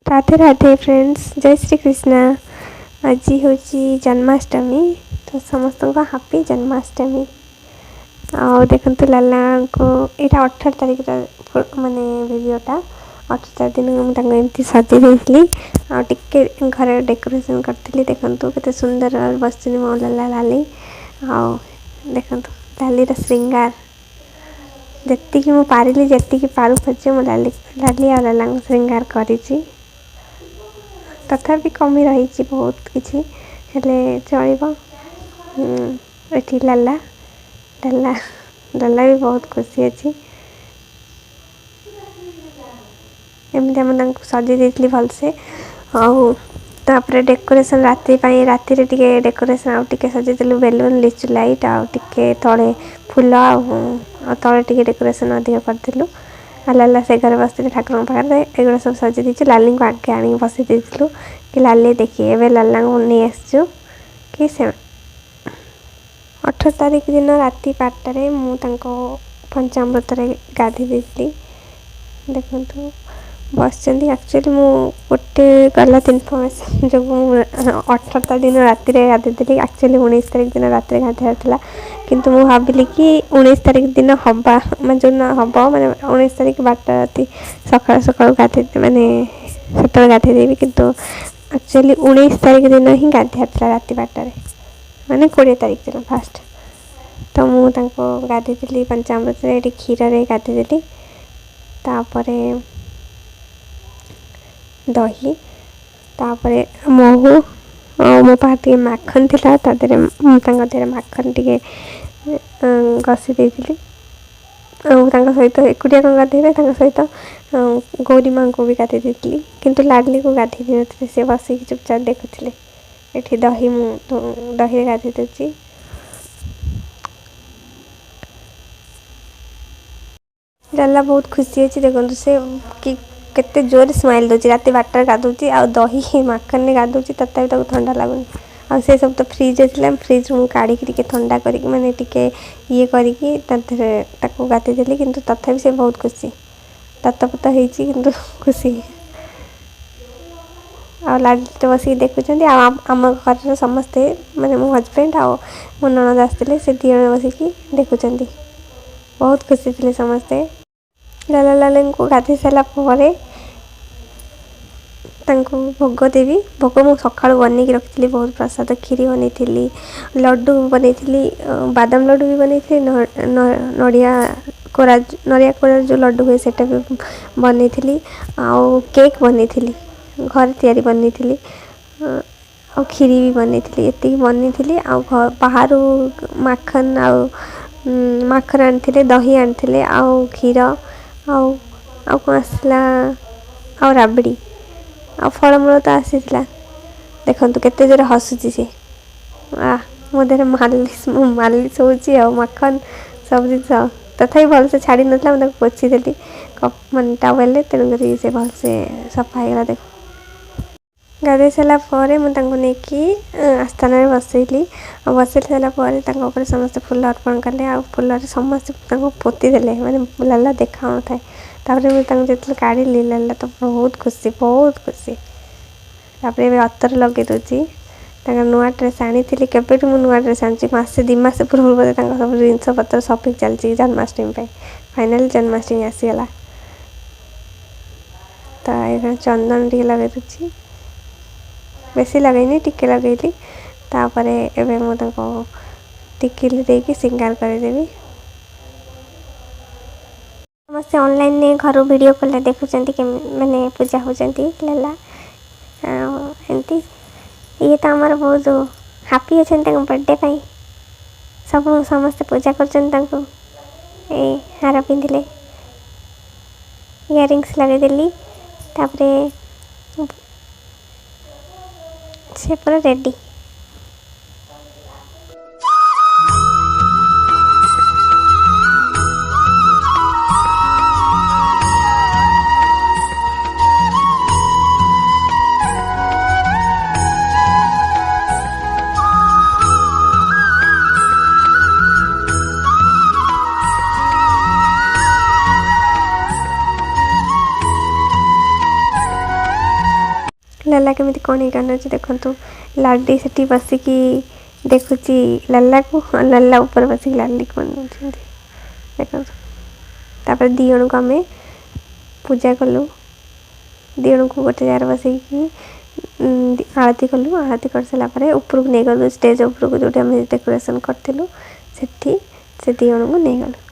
Radhe Radhe friends, जय श्री कृष्णा। आज हूँ जन्माष्टमी, तो समस्त को हापी जन्माष्टमी। आ देखते लाला को यहाँ 18 तारिख माने वीडियोटा 18 दिन मुझे सजे देती आके घर डेकोरेशन करी। देखु के सुंदर बस मो लाला लाली देखु लाली श्रृंगार जी मु पारिली जी पारुपजे मो लाली लाली आ लाला श्रृंगार करी। तथापि कमी रही बहुत किसी चलो। ये लाला लाला लाला भी बहुत खुशी अच्छी। एमती आम सजे देती भलसे आउे डेकोरेशन राति टे डेकोरेशन आउे सजेदेलु बेलून लिचु लाइट आउे तले फूल तले टे डेकोरेशन अधिक करदेलु। लाला से घर बस ठाकुर पाखे एगुड़ा सब सजे दीचु। लाली को आगे आनी बसई देलु कि लाली देखिए एवं लाला को नहीं आसचु कि से 18 तारिख दिन राति 8टार मुझे पंचामृत गाधी देती। देखु बस एक्चुअली मु गोटे गलत इनफर्मेशन जो 18 दिन राति गाधी देली। एक्चुअली 19 तारिख दिन रात गाधार था, किंतु मु भाविली कि 19 तारिख दिन हवा मैं जो हम मैंने 19 तारिख 12 राति सका सका गाधे मैंने सतल गाधे देवी, किंतु एक्चुअली 19 तारिख दिन ही गाधार था राति 12टार मैंने 20 तारिख दिन फास्ट। तो मुझे गाधी देली पंचामृत ये क्षीर गाधी देली। तापर दही तापर महू मो पाखे माखन थी देहरे माखन टे घसी देती। सहित एकुटिया कौन गाधे सहित गौरी माँ को भी गाधी देती, किंतु लाडली को गाधी दी नी से बसिक चुपचाप देखुले। ये दही दही गाधी दूची। लाला बहुत खुशी अच्छी। देखो से कि केते जोर स्माइल दूची रात 12टार गाधुची आ दही माखन ने गाधुची तथा भी ठंडा लगुनि। आ से सब तो फ्रिज अच्छे फ्रिज मु काढ़ी ठंडा करी माने टिके ये करी गाधी देली, किंतु तथा से बहुत खुशी तत्पत हो खुशी। आ लाडली तो बस देखुं आम घर समस्ते माने मो हजबैंड आ मो ननद आसते से दिए बसिकी देखुं बहुत खुशी थे समस्ते। लाला लाला को गाधे सारा भोग देवी। भोग मुझे सका बनई रखी बहुत प्रसाद खीरी बनई लड्डू बनई बादाम लड्डू भी बनई नड़िया कोरा जो लड्डू हुए सेटा भी बनई केक बनई घर तैयारी बनई खीरी भी बनई ये बनई बाहर माखन माखन आनी दही आनी क्षीर आ कौन आसला आ राबड़ी आ फलमूल तो आसीला। देखु केते जोर हसुची से मो देह मालिश मालिश हो माखन सब जिन तथा भलसे छाड़ी नाला मुझे पोछी देली कप मान टावेल तेणुक से भलसे सफा होगा। देख गाधे सारापर मुझे आस्थान में बसैली बसई सारापर समस्त फूल अर्पण कले आ फूल समस्त पोती देले मैंने लाला देखा था। तापर मुझे जो काढ़ी लाला तो बहुत खुशी बहुत खुशी। तापर अतर लगे दूची नुआ ड्रेस आनी केवे मुझे नुआ ड्रेस आनी मसे 2 मास पूर्व बोधे सब जिनस पतर सपिंग चलती जन्माष्टमी फाइनाली जन्माष्टमी आसीगला। तो ये चंदन टे लगे दूची बेसी लगेनी टिके लगेली। तापर एवं मुझे टिकिली देकी श्रृंगार करदेवी। समस्ते ऑनलाइन ने घर वीडियो कॉल देखुं मैंने पूजा होती लाला एमती। ये तो आमर बहुत हापी अच्छा बर्थडे पाई सब समस्ते पूजा कर हार पिंधिले इयरिंग्स लगेदेली। तापर से पूरा रेडी। लाला केमिति कणेई कानुची देखंतु लाडी सेठी बसिकी देखुची लाला को लाला ऊपर बसिकी लाली को अनुचंती देखंतु। तापर दियण को आमे पूजा कलु दियण को गोटे जार बसिकी आरती कलु आरती कर सारा परे ऊपर को नै गलु स्टेज ऊपर को जोटे आमे डेकोरेशन करथिलु सेठी से दियण को नै गलु।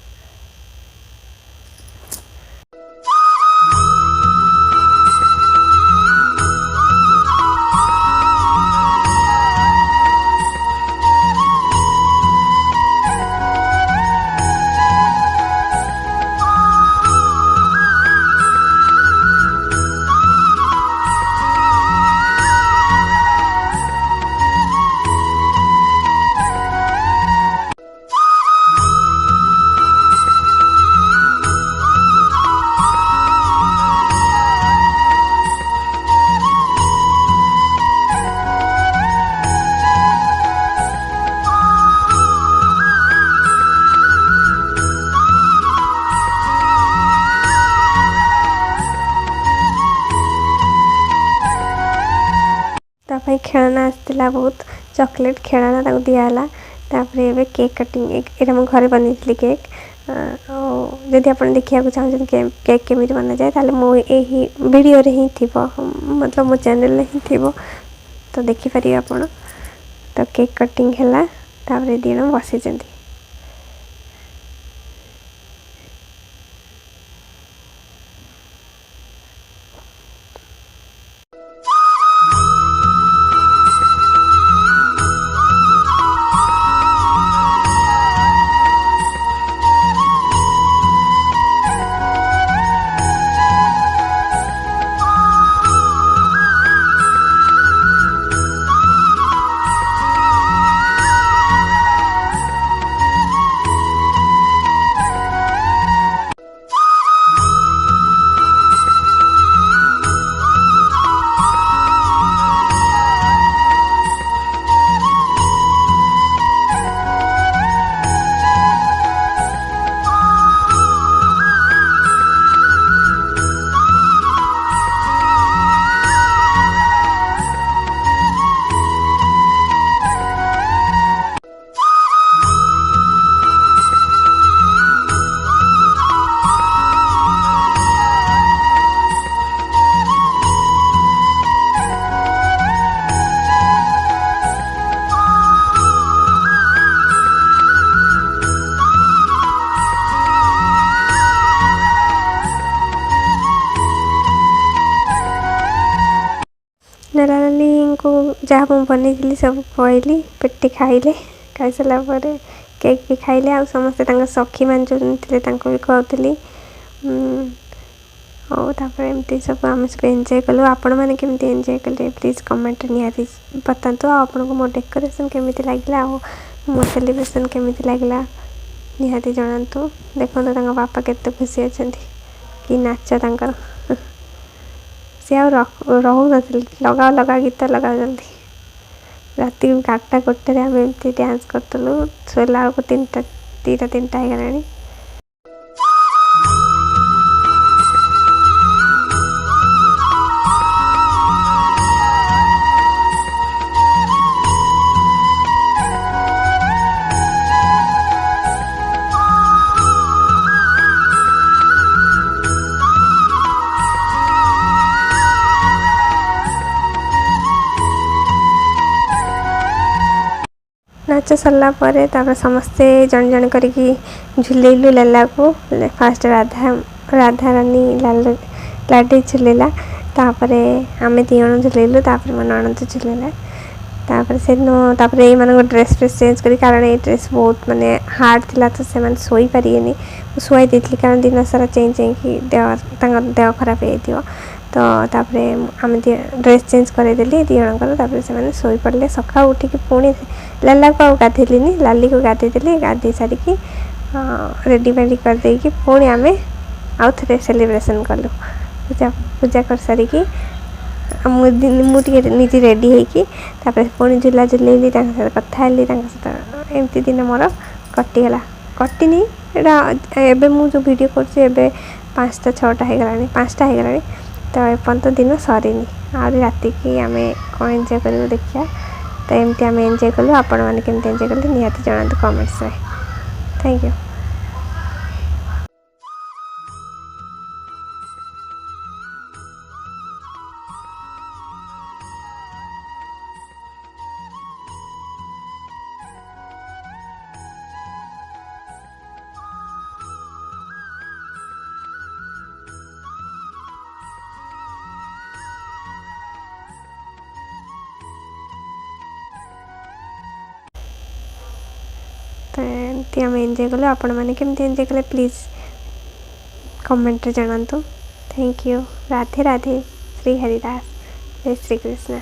तापर खेलना आसला बहुत चॉकलेट खेलना ताको दियाला। तापर एबे केक कटिंग एटा हम घरे बनेइतली केक जदि आपण देखिया को चाहछन केक केमिति बना जाय ताले मो एही वीडियो रे ही थिबो मतलब मो चैनल रे ही थिबो तो देखि पारि आपण। तो केक कटिंग हैला तापर दिन बसी जंती। नाला नानी को जहाँ मुझे बनई सब कहली पेटे खाइले खाई सारा पर केक भी खाइले आ समस्ते सखी मान जो थे भी कहली और एमती सब आम सब एंजॉय कलु। आपण मैंने केमती एंजॉय कले प्लीज कमेंट निहाती बतातु आपन को मो डेकोरेशन केमिति लागला आ मो सेलिब्रेशन केमिति लागला निहाती जणातु। देखो तो बापा केते खुशी अछंती कि नाच तांकर से रहू लगा लगा गीत लगा जल्दी राति 8टा गोटे आम एमती डांस करतलु सोला को 3टा 3टा हो गलानी। नाच सरला परे तापर समस्ते जन जन करके झुलेलु लाला को फास्ट राधा रानी लाडी झुलेला तापरे आमे तीन झुलेलु तापर मन ननद झुलेला तापर से नो तापर ए मानको ड्रेस चेंज करी कारण ए ड्रेस बहुत माने हार्ड थिला तो से मन सोई परियनी सोई देथली कारण दिन सारा चेंज की देह खराब हे दियो तो तापर आमे ड्रेस चेंज करे देली दियण कर तापर से माने सोई पड़ले सका उठी के पुणी लाला को गाधेलिनी लाली को गाधे देली गाधे सारी की रेडी मेडी कर दे कि पुणी आमे आउ थे सेलिब्रेशन कलु पूजा कर सारी की मुझे निजे रेडी होकर पुणी झूला झुलेली कथा एमती दिन मोर कटिगला कटिनी एबे मु जो वीडियो कर 5टा 6टा हो गलानी 5टा हो गलानी तो एपर्यंत दिन सरीनी आहरी राति की आम कौन एंजॉय कर देखिए। तो एमती आम एंजॉय कलु। आपण मैंने केमती एंजॉय कले निहाती जनातु कमेंट्स में। Thank you. तो एमती आम एंजॉय कलु। आपण मैंने केमती एंजॉय कले प्लीज़ कमेंट रे जनातु। Thank you. राधे राधे। श्री हरिदास। जय श्री कृष्ण।